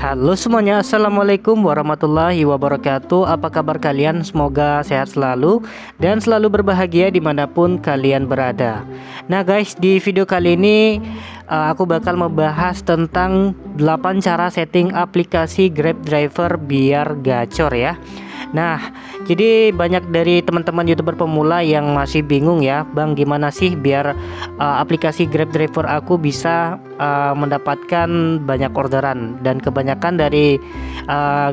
Halo semuanya, assalamualaikum warahmatullahi wabarakatuh. Apa kabar kalian? Semoga sehat selalu dan selalu berbahagia dimanapun kalian berada. Nah guys, di video kali ini aku bakal membahas tentang 8 cara setting aplikasi Grab Driver biar gacor ya. Nah, jadi banyak dari teman-teman YouTuber pemula yang masih bingung ya, Bang, gimana sih biar aplikasi Grab Driver aku bisa mendapatkan banyak orderan. Dan kebanyakan dari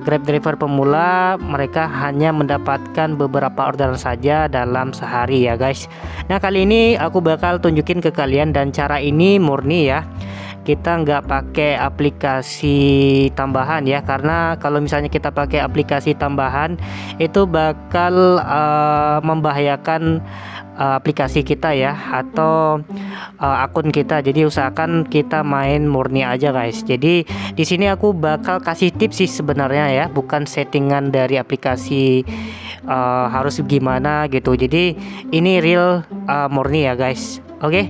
Grab Driver pemula mereka hanya mendapatkan beberapa orderan saja dalam sehari ya guys. Nah, kali ini aku bakal tunjukin ke kalian, dan cara ini murni ya, kita nggak pakai aplikasi tambahan ya, karena kalau misalnya kita pakai aplikasi tambahan itu bakal membahayakan aplikasi kita ya, atau akun kita. Jadi usahakan kita main murni aja guys. Jadi di sini aku bakal kasih tips sih sebenarnya ya, bukan settingan dari aplikasi harus gimana gitu. Jadi ini real murni ya guys. Oke.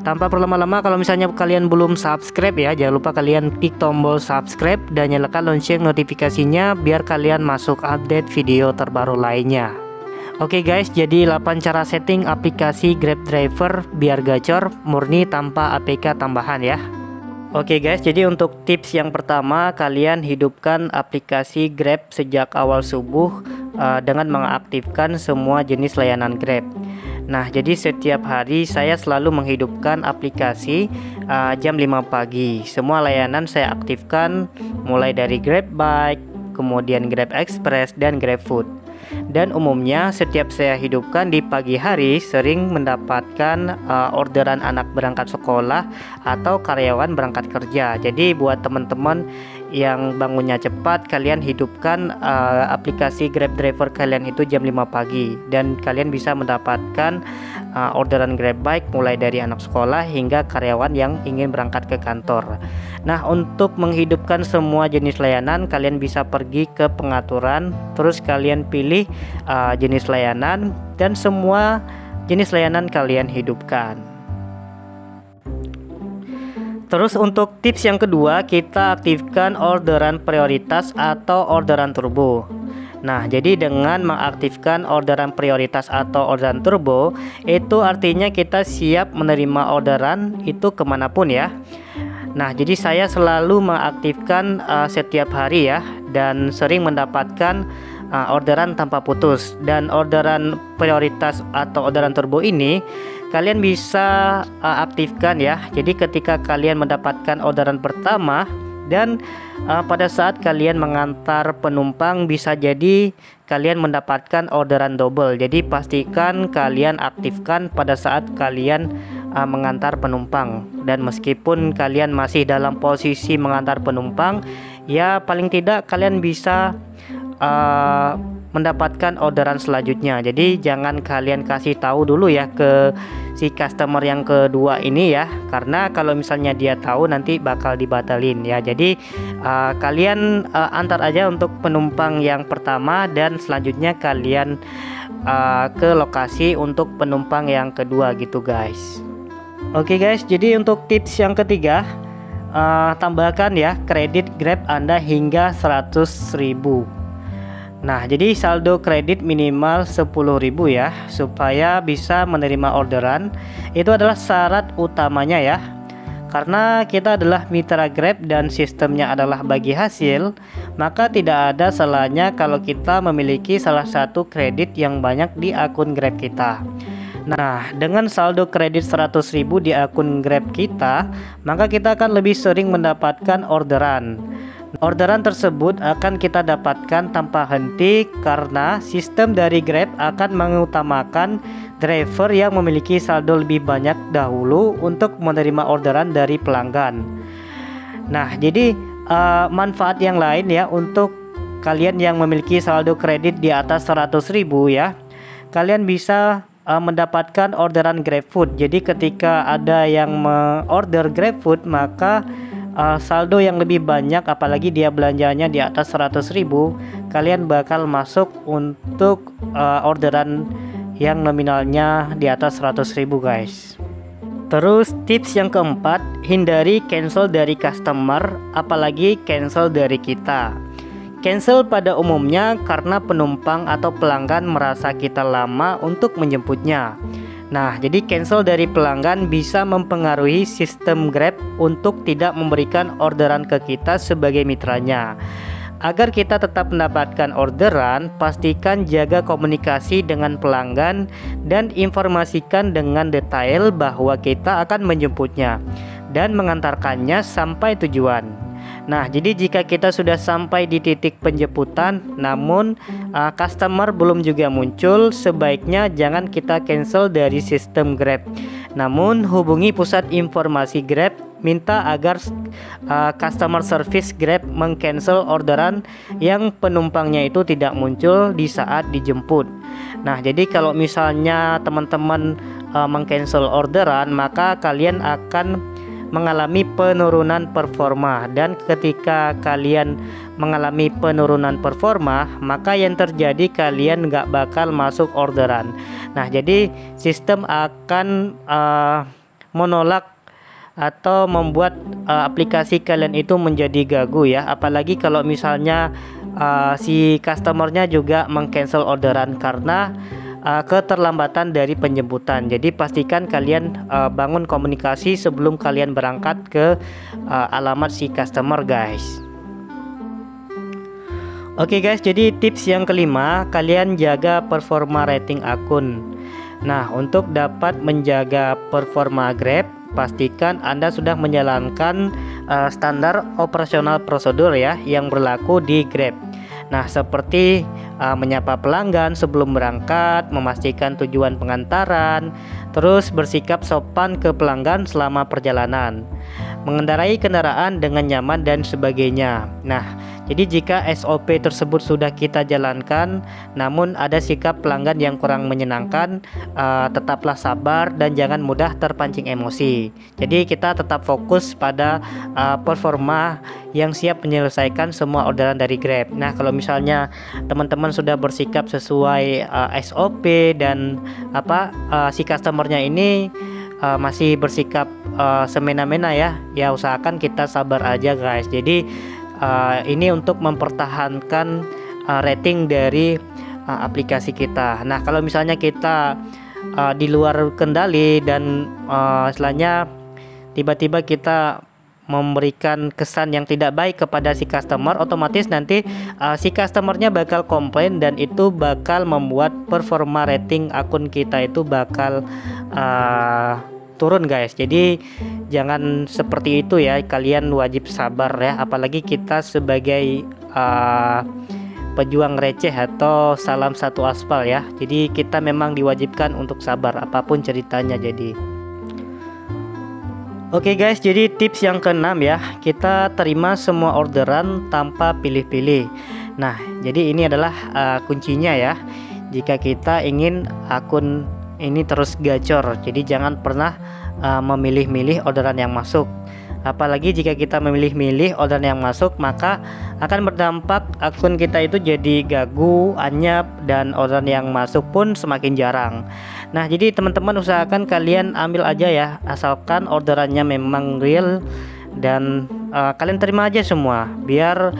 Tanpa berlama-lama, kalau misalnya kalian belum subscribe ya, jangan lupa kalian klik tombol subscribe dan nyalakan lonceng notifikasinya biar kalian masuk update video terbaru lainnya. Oke guys, jadi 8 cara setting aplikasi Grab Driver biar gacor murni tanpa APK tambahan ya. Oke guys, jadi untuk tips yang pertama, kalian hidupkan aplikasi Grab sejak awal subuh dengan mengaktifkan semua jenis layanan Grab. Nah, jadi setiap hari saya selalu menghidupkan aplikasi jam 5 pagi. Semua layanan saya aktifkan, mulai dari Grab Bike, kemudian Grab Express, dan Grab Food. Dan umumnya setiap saya hidupkan di pagi hari sering mendapatkan orderan anak berangkat sekolah atau karyawan berangkat kerja. Jadi buat teman-teman yang bangunnya cepat, kalian hidupkan aplikasi Grab Driver kalian itu jam 5 pagi, dan kalian bisa mendapatkan orderan Grab Bike mulai dari anak sekolah hingga karyawan yang ingin berangkat ke kantor. Nah, untuk menghidupkan semua jenis layanan, kalian bisa pergi ke pengaturan, terus kalian pilih jenis layanan, dan semua jenis layanan kalian hidupkan. Terus untuk tips yang kedua, kita aktifkan orderan prioritas atau orderan turbo. Nah, jadi dengan mengaktifkan orderan prioritas atau orderan turbo, itu artinya kita siap menerima orderan itu kemanapun ya. Nah, jadi saya selalu mengaktifkan setiap hari ya, dan sering mendapatkan orderan tanpa putus. Dan orderan prioritas atau orderan turbo ini kalian bisa aktifkan ya. Jadi ketika kalian mendapatkan orderan pertama dan pada saat kalian mengantar penumpang, bisa jadi kalian mendapatkan orderan double. Jadi pastikan kalian aktifkan pada saat kalian mengantar penumpang. Dan meskipun kalian masih dalam posisi mengantar penumpang, ya paling tidak kalian bisa mendapatkan orderan selanjutnya. Jadi jangan kalian kasih tahu dulu ya ke si customer yang kedua ini ya, karena kalau misalnya dia tahu nanti bakal dibatalin ya. Jadi kalian antar aja untuk penumpang yang pertama, dan selanjutnya kalian ke lokasi untuk penumpang yang kedua gitu guys. Oke guys, jadi untuk tips yang ketiga, tambahkan ya kredit Grab Anda hingga 100.000. Nah, jadi saldo kredit minimal 10.000 ya, supaya bisa menerima orderan. Itu adalah syarat utamanya ya. Karena kita adalah mitra Grab dan sistemnya adalah bagi hasil, maka tidak ada salahnya kalau kita memiliki salah satu kredit yang banyak di akun Grab kita. Nah, dengan saldo kredit 100.000 di akun Grab kita, maka kita akan lebih sering mendapatkan orderan. Orderan tersebut akan kita dapatkan tanpa henti karena sistem dari Grab akan mengutamakan driver yang memiliki saldo lebih banyak dahulu untuk menerima orderan dari pelanggan. Nah, jadi manfaat yang lain ya untuk kalian yang memiliki saldo kredit di atas 100.000 ya, kalian bisa mendapatkan orderan GrabFood. Jadi ketika ada yang order GrabFood, maka saldo yang lebih banyak, apalagi dia belanjanya di atas 100.000, kalian bakal masuk untuk orderan yang nominalnya di atas 100.000 guys. Terus tips yang keempat, hindari cancel dari customer, apalagi cancel dari kita. Cancel pada umumnya karena penumpang atau pelanggan merasa kita lama untuk menjemputnya. Nah, jadi cancel dari pelanggan bisa mempengaruhi sistem Grab untuk tidak memberikan orderan ke kita sebagai mitranya. Agar kita tetap mendapatkan orderan, pastikan jaga komunikasi dengan pelanggan dan informasikan dengan detail bahwa kita akan menjemputnya dan mengantarkannya sampai tujuan. Nah, jadi jika kita sudah sampai di titik penjemputan namun customer belum juga muncul, sebaiknya jangan kita cancel dari sistem Grab. Namun hubungi pusat informasi Grab, minta agar customer service Grab meng-cancel orderan yang penumpangnya itu tidak muncul di saat dijemput. Nah, jadi kalau misalnya teman-teman meng-cancel orderan, maka kalian akan mengalami penurunan performa, dan ketika kalian mengalami penurunan performa, maka yang terjadi kalian nggak bakal masuk orderan. Nah, jadi sistem akan menolak atau membuat aplikasi kalian itu menjadi gagu ya, apalagi kalau misalnya si customernya juga meng-cancel orderan karena keterlambatan dari penjemputan. Jadi pastikan kalian bangun komunikasi sebelum kalian berangkat ke alamat si customer, guys. Oke guys, jadi tips yang kelima, kalian jaga performa rating akun. Nah, untuk dapat menjaga performa Grab, pastikan Anda sudah menjalankan standar operasional prosedur ya yang berlaku di Grab. Nah, seperti menyapa pelanggan sebelum berangkat, memastikan tujuan pengantaran, terus bersikap sopan ke pelanggan selama perjalanan, mengendarai kendaraan dengan nyaman dan sebagainya. Nah, jadi jika SOP tersebut sudah kita jalankan, namun ada sikap pelanggan yang kurang menyenangkan, tetaplah sabar dan jangan mudah terpancing emosi. Jadi kita tetap fokus pada performa yang siap menyelesaikan semua orderan dari Grab. Nah, kalau misalnya teman-teman sudah bersikap sesuai SOP dan si customernya ini masih bersikap semena-mena ya usahakan kita sabar aja, guys. Jadi ini untuk mempertahankan rating dari aplikasi kita. Nah, kalau misalnya kita di luar kendali dan istilahnya tiba-tiba kita memberikan kesan yang tidak baik kepada si customer, otomatis nanti si customernya bakal komplain dan itu bakal membuat performa rating akun kita itu bakal turun, guys. Jadi jangan seperti itu ya, kalian wajib sabar ya, apalagi kita sebagai pejuang receh atau salam satu aspal ya. Jadi kita memang diwajibkan untuk sabar apapun ceritanya. Jadi oke guys, jadi tips yang keenam ya, kita terima semua orderan tanpa pilih-pilih. Nah, jadi ini adalah kuncinya ya, jika kita ingin akun ini terus gacor. Jadi jangan pernah memilih-milih orderan yang masuk. Apalagi jika kita memilih-milih orderan yang masuk, maka akan berdampak akun kita itu jadi gagu, anyap, dan orderan yang masuk pun semakin jarang. Nah, jadi teman-teman usahakan kalian ambil aja ya, asalkan orderannya memang real dan kalian terima aja semua, biar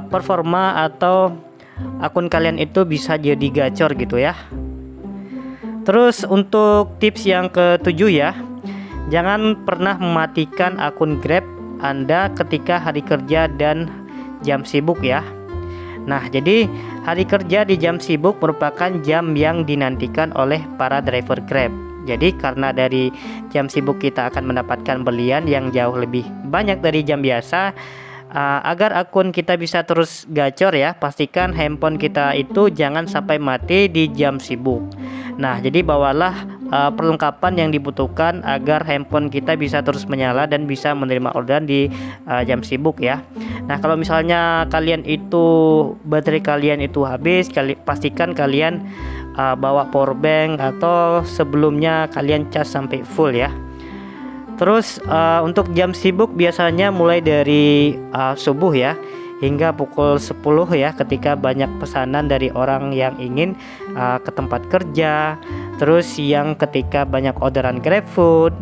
performa atau akun kalian itu bisa jadi gacor gitu ya. Terus untuk tips yang ketujuh ya, jangan pernah mematikan akun Grab Anda ketika hari kerja dan jam sibuk ya. Nah, jadi hari kerja di jam sibuk merupakan jam yang dinantikan oleh para driver Grab. Jadi karena dari jam sibuk kita akan mendapatkan belian yang jauh lebih banyak dari jam biasa. Agar akun kita bisa terus gacor ya, pastikan handphone kita itu jangan sampai mati di jam sibuk. Nah, jadi bawalah perlengkapan yang dibutuhkan agar handphone kita bisa terus menyala dan bisa menerima orderan di jam sibuk ya. Nah, kalau misalnya kalian itu baterai kalian itu habis, pastikan kalian bawa power bank atau sebelumnya kalian cas sampai full ya. Terus untuk jam sibuk biasanya mulai dari subuh ya, hingga pukul 10 ya, ketika banyak pesanan dari orang yang ingin ke tempat kerja. Terus siang ketika banyak orderan GrabFood,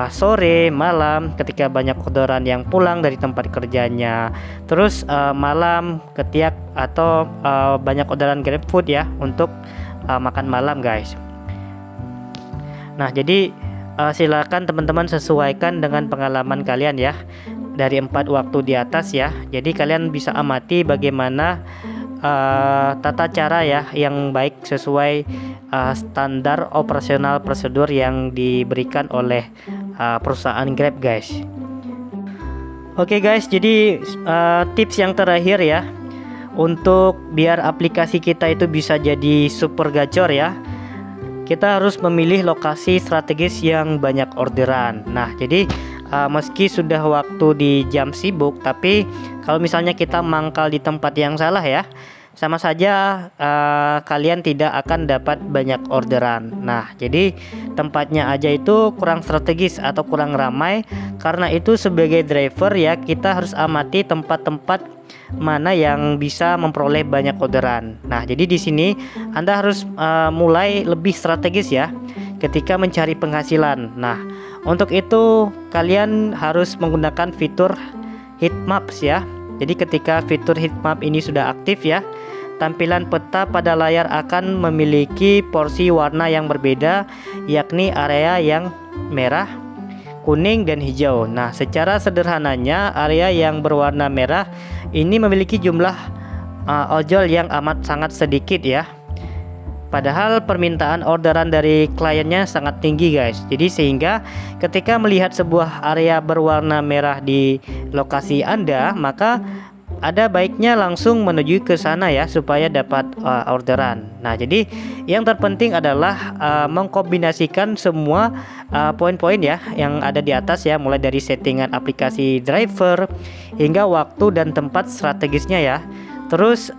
sore malam ketika banyak orderan yang pulang dari tempat kerjanya. Terus malam ketika atau banyak orderan GrabFood ya untuk makan malam guys. Nah jadi silakan teman-teman sesuaikan dengan pengalaman kalian ya, dari 4 waktu di atas ya. Jadi kalian bisa amati bagaimana tata cara ya yang baik sesuai standar operasional prosedur yang diberikan oleh perusahaan Grab guys. Oke guys, jadi tips yang terakhir ya, untuk biar aplikasi kita itu bisa jadi super gacor ya, kita harus memilih lokasi strategis yang banyak orderan. Nah jadi meski sudah waktu di jam sibuk, tapi kalau misalnya kita mangkal di tempat yang salah ya, sama saja kalian tidak akan dapat banyak orderan. Nah jadi tempatnya aja itu kurang strategis atau kurang ramai. Karena itu sebagai driver ya, kita harus amati tempat-tempat mana yang bisa memperoleh banyak orderan. Nah jadi di sini Anda harus mulai lebih strategis ya ketika mencari penghasilan. Nah untuk itu kalian harus menggunakan fitur heat maps ya. Jadi ketika fitur heat map ini sudah aktif ya, tampilan peta pada layar akan memiliki porsi warna yang berbeda, yakni area yang merah, kuning, dan hijau. Nah secara sederhananya area yang berwarna merah ini memiliki jumlah ojol yang amat sangat sedikit ya, padahal permintaan orderan dari kliennya sangat tinggi guys. Jadi sehingga ketika melihat sebuah area berwarna merah di lokasi Anda, maka ada baiknya langsung menuju ke sana ya, supaya dapat orderan. Nah jadi yang terpenting adalah mengkombinasikan semua poin-poin ya yang ada di atas ya, mulai dari settingan aplikasi driver hingga waktu dan tempat strategisnya ya. Terus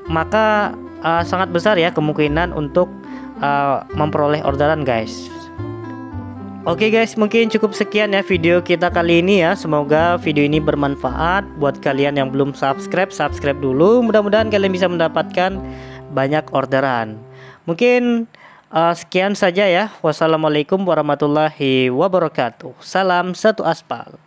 maka sangat besar ya kemungkinan untuk memperoleh orderan guys. Oke guys, mungkin cukup sekian ya video kita kali ini ya. Semoga video ini bermanfaat buat kalian yang belum subscribe dulu. Mudah-mudahan kalian bisa mendapatkan banyak orderan. Mungkin sekian saja ya. Wassalamualaikum warahmatullahi wabarakatuh. Salam satu aspal.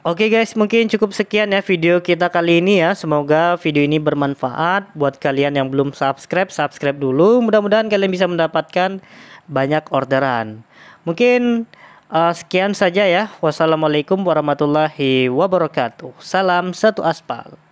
Oke guys, mungkin cukup sekian ya video kita kali ini ya. Semoga video ini bermanfaat buat kalian yang belum subscribe dulu. Mudah-mudahan kalian bisa mendapatkan banyak orderan. Mungkin sekian saja ya. Wassalamualaikum warahmatullahi wabarakatuh. Salam satu aspal.